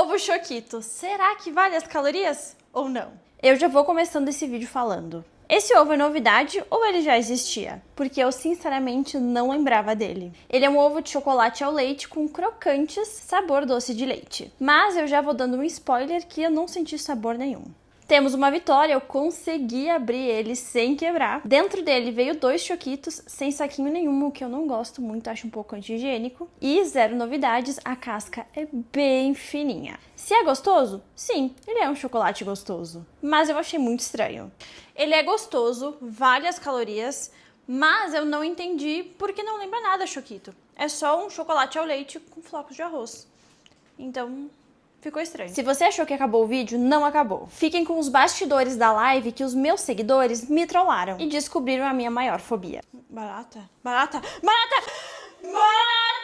Ovo choquito, será que vale as calorias ou não? Eu já vou começando esse vídeo falando. Esse ovo é novidade ou ele já existia? Porque eu sinceramente não lembrava dele. Ele é um ovo de chocolate ao leite com crocantes, sabor doce de leite. Mas eu já vou dando um spoiler que eu não senti sabor nenhum. Temos uma vitória, eu consegui abrir ele sem quebrar. Dentro dele veio 2 choquitos, sem saquinho nenhum, o que eu não gosto muito, acho um pouco anti-higiênico. E zero novidades, a casca é bem fininha. Se é gostoso? Sim, ele é um chocolate gostoso. Mas eu achei muito estranho. Ele é gostoso, vale as calorias, mas eu não entendi porque não lembra nada choquito. É só um chocolate ao leite com flocos de arroz. Então... ficou estranho. Se você achou que acabou o vídeo, não acabou. Fiquem com os bastidores da live que os meus seguidores me trollaram e descobriram a minha maior fobia. Barata? Barata? Barata! Barata!